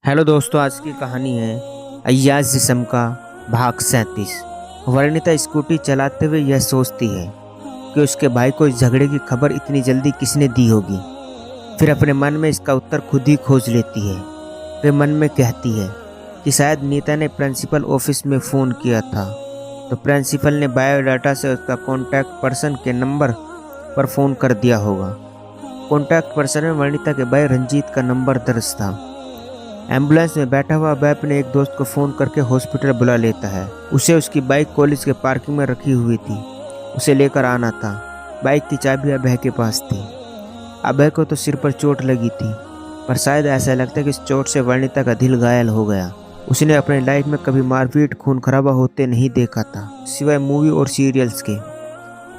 Hello दोस्तों, आज की कहानी है अय्याज जिस्म का भाग 37। वर्णिता स्कूटी चलाते हुए यह सोचती है कि उसके भाई को इस झगड़े की खबर इतनी जल्दी किसने दी होगी। फिर अपने मन में इसका उत्तर खुद ही खोज लेती है। वे मन में कहती है कि शायद नीता ने प्रिंसिपल ऑफिस में फ़ोन किया था, तो प्रिंसिपल ने बायोडाटा से उसका कॉन्टैक्ट पर्सन के नंबर पर फ़ोन कर दिया होगा। कॉन्टैक्ट पर्सन में वर्णिता के भाई रंजीत का नंबर दर्ज था। एम्बुलेंस में बैठा हुआ अभय अपने एक दोस्त को फ़ोन करके हॉस्पिटल बुला लेता है। उसे उसकी बाइक कॉलेज के पार्किंग में रखी हुई थी, उसे लेकर आना था। बाइक की चाबी अभय के पास थी। अभय को तो सिर पर चोट लगी थी, पर शायद ऐसा लगता है कि इस चोट से वर्णिता का दिल घायल हो गया। उसने अपने लाइफ में कभी मारपीट खून खराबा होते नहीं देखा था, सिवाय मूवी और सीरियल्स के।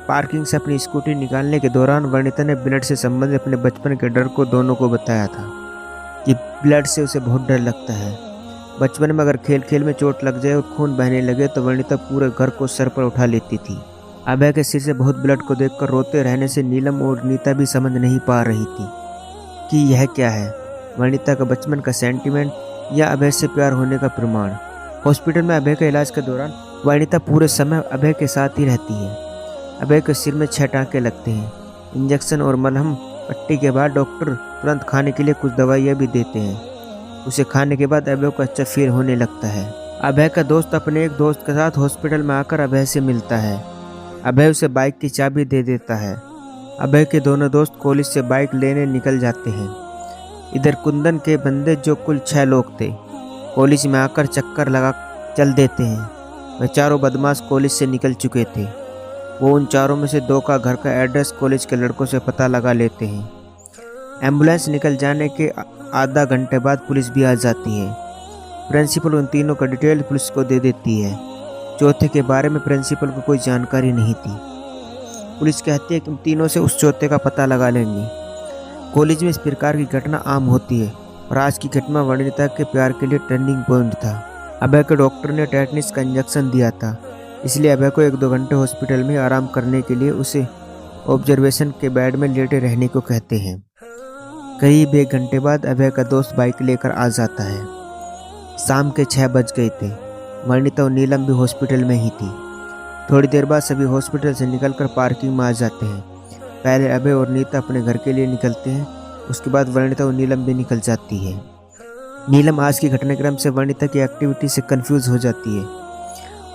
पार्किंग से अपनी स्कूटी निकालने के दौरान वर्णिता ने ब्लड से संबंधित अपने बचपन के डर को दोनों को बताया था कि ब्लड से उसे बहुत डर लगता है। बचपन में अगर खेल खेल में चोट लग जाए और खून बहने लगे तो वर्णिता पूरे घर को सर पर उठा लेती थी। अभय के सिर से बहुत ब्लड को देखकर रोते रहने से नीलम और नीता भी समझ नहीं पा रही थी कि यह क्या है, वर्णिता का बचपन का सेंटिमेंट या अभय से प्यार होने का प्रमाण। हॉस्पिटल में अभय के इलाज के दौरान वर्णिता पूरे समय अभय के साथ ही रहती है। अभय के सिर में 6 टाँके लगते हैं। इंजेक्शन और मलहम पट्टी के बाद डॉक्टर तुरंत खाने के लिए कुछ दवाइयाँ भी देते हैं। उसे खाने के बाद अभय को अच्छा फील होने लगता है। अभय का दोस्त अपने एक दोस्त के साथ हॉस्पिटल में आकर अभय से मिलता है। अभय उसे बाइक की चाबी दे देता है। अभय के दोनों दोस्त कॉलेज से बाइक लेने निकल जाते हैं। इधर कुंदन के बंदे, जो कुल 6 लोग थे, कॉलेज में आकर चक्कर लगा चल देते हैं। वे चारों बदमाश कॉलेज से निकल चुके थे। वो उन चारों में से 2 का घर का एड्रेस कॉलेज के लड़कों से पता लगा लेते हैं। एम्बुलेंस निकल जाने के आधा घंटे बाद पुलिस भी आ जाती है। प्रिंसिपल उन तीनों का डिटेल पुलिस को दे देती है। चौथे के बारे में प्रिंसिपल को कोई जानकारी नहीं थी। पुलिस कहती है कि उन तीनों से उस चौथे का पता लगा लेंगे। कॉलेज में इस प्रकार की घटना आम होती है, और आज की घटना वर्णिता के प्यार के लिए टर्निंग पॉइंट था। अभय के डॉक्टर ने टेटनिस का इंजेक्शन दिया था, इसलिए अभय को 1-2 घंटे हॉस्पिटल में आराम करने के लिए उसे ऑब्जर्वेशन के बेड में लेटे रहने को कहते हैं। करीब 1 घंटे बाद अभय का दोस्त बाइक लेकर आ जाता है। शाम के 6 बज गए थे। वर्णिता और नीलम भी हॉस्पिटल में ही थी। थोड़ी देर बाद सभी हॉस्पिटल से निकलकर पार्किंग में आ जाते हैं। पहले अभय और नीता अपने घर के लिए निकलते हैं, उसके बाद वर्णिता और नीलम भी निकल जाती है। नीलम आज की घटनाक्रम से वर्णिता की एक्टिविटी से कंफ्यूज हो जाती है।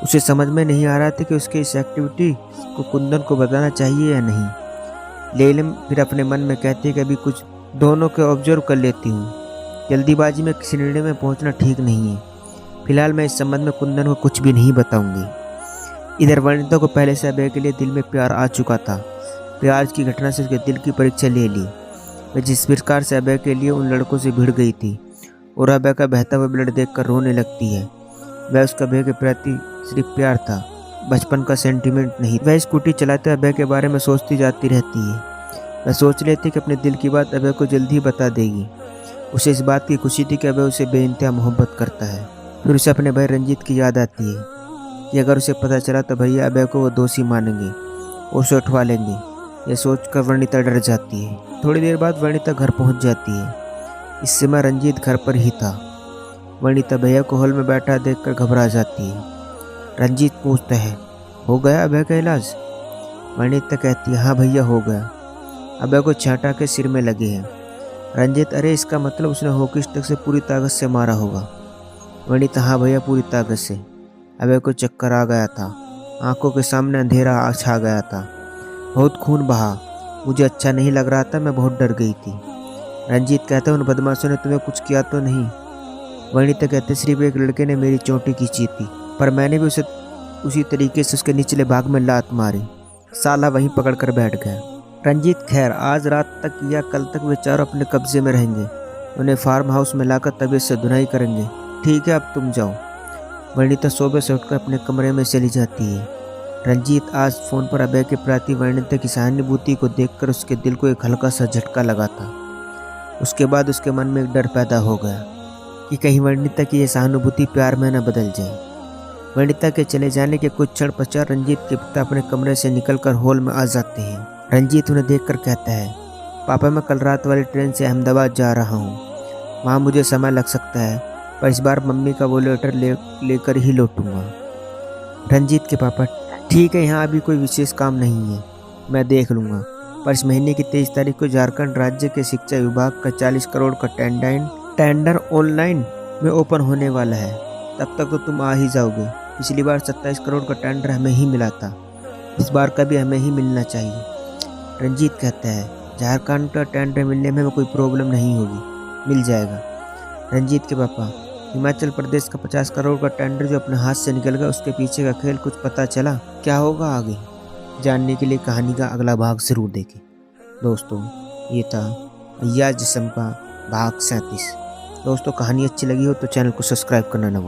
उसे समझ में नहीं आ रहा था कि उसके इस एक्टिविटी को कुंदन को बताना चाहिए या नहीं। नीलम फिर अपने मन में कहती है कि अभी कुछ दोनों को ऑब्जर्व कर लेती हूँ। जल्दीबाजी में किसी निर्णय में पहुँचना ठीक नहीं है। फिलहाल मैं इस संबंध में कुंदन को कुछ भी नहीं बताऊंगी। इधर वर्णिता को पहले से अभय के लिए दिल में प्यार आ चुका था। प्यार की घटना से उसके दिल की परीक्षा ले ली। वह जिस प्रकार से अभय के लिए उन लड़कों से भिड़ गई थी और अभय का बहता हुआ ब्लड देखकर रोने लगती है, वह उसका अभय के प्रति सिर्फ प्यार था, बचपन का सेंटिमेंट नहीं। वह स्कूटी चलाते अभय के बारे में सोचती जाती रहती है। वह सोच लेती कि अपने दिल की बात अभय को जल्दी ही बता देगी। उसे इस बात की खुशी थी कि अभय उसे बेइंतहा मोहब्बत करता है। फिर उसे अपने भाई रंजीत की याद आती है कि अगर उसे पता चला तो भैया अभय को वो दोषी मानेंगे और उसे उठवा लेंगे। यह सोचकर वर्णिता डर जाती है। थोड़ी देर बाद वर्णिता घर पहुंच जाती है। इस समय रंजीत घर पर ही था। वर्णिता भैया को हॉल में बैठा देखकर घबरा जाती है। रंजीत पूछता है, हो गया अभय का इलाज? वर्णिता कहती है, हाँ भैया हो गया। अभय को 6 टाँके सिर में लगे हैं। रंजीत, अरे इसका मतलब उसने हॉकी स्टिक से पूरी ताकत से मारा होगा। वर्णिता, हाँ भैया पूरी ताकत से। अभय को चक्कर आ गया था, आंखों के सामने अंधेरा छा गया था, बहुत खून बहा। मुझे अच्छा नहीं लग रहा था, मैं बहुत डर गई थी। रंजीत कहता है, उन बदमाशों ने तुम्हें कुछ किया तो नहीं? वर्णिता कहते, सिर्फ एक लड़के ने मेरी चोटी खींची थी, पर मैंने भी उसे उसी तरीके से उसके निचले भाग में लात मारी। साला वहीं पकड़ कर बैठ गया। रंजीत, खैर आज रात तक या कल तक वे चारों अपने कब्जे में रहेंगे। उन्हें फार्म हाउस में लाकर तबीयत से धुनाई करेंगे। ठीक है, अब तुम जाओ। वर्णिता सोबे से उठकर अपने कमरे में चली जाती है। रंजीत आज फ़ोन पर अभय के प्रति वर्णिता की सहानुभूति को देखकर उसके दिल को एक हल्का सा झटका लगा था। उसके बाद उसके मन में एक डर पैदा हो गया कि कहीं वर्णिता की यह सहानुभूति प्यार में न बदल जाए। वर्णिता के चले जाने के कुछ क्षण पश्चात रंजीत के पिता अपने कमरे से निकलकर हॉल में आ जाते हैं। रंजीत उन्हें देखकर कहता है, पापा मैं कल रात वाली ट्रेन से अहमदाबाद जा रहा हूँ। वहाँ मुझे समय लग सकता है, पर इस बार मम्मी का वो लेटर लेकर ही लौटूंगा। रंजीत के पापा, ठीक है, यहाँ अभी कोई विशेष काम नहीं है, मैं देख लूँगा, पर इस महीने की 23 तारीख को झारखंड राज्य के शिक्षा विभाग का 40 करोड़ का टेंडर ऑनलाइन में ओपन होने वाला है। तब तक तो तुम आ ही जाओगे। पिछली बार 27 करोड़ का टेंडर हमें ही मिला था, इस बार का भी हमें ही मिलना चाहिए। रंजीत कहता है, झारखंड का टेंडर मिलने में कोई प्रॉब्लम नहीं होगी, मिल जाएगा। रंजीत के पापा, हिमाचल प्रदेश का 50 करोड़ का टेंडर जो अपने हाथ से निकल गया, उसके पीछे का खेल कुछ पता चला? क्या होगा आगे? जानने के लिए कहानी का अगला भाग जरूर देखें। दोस्तों, ये था अय्याज जिस्म का भाग 37। दोस्तों, कहानी अच्छी लगी हो तो चैनल को सब्सक्राइब करना ना भूलें।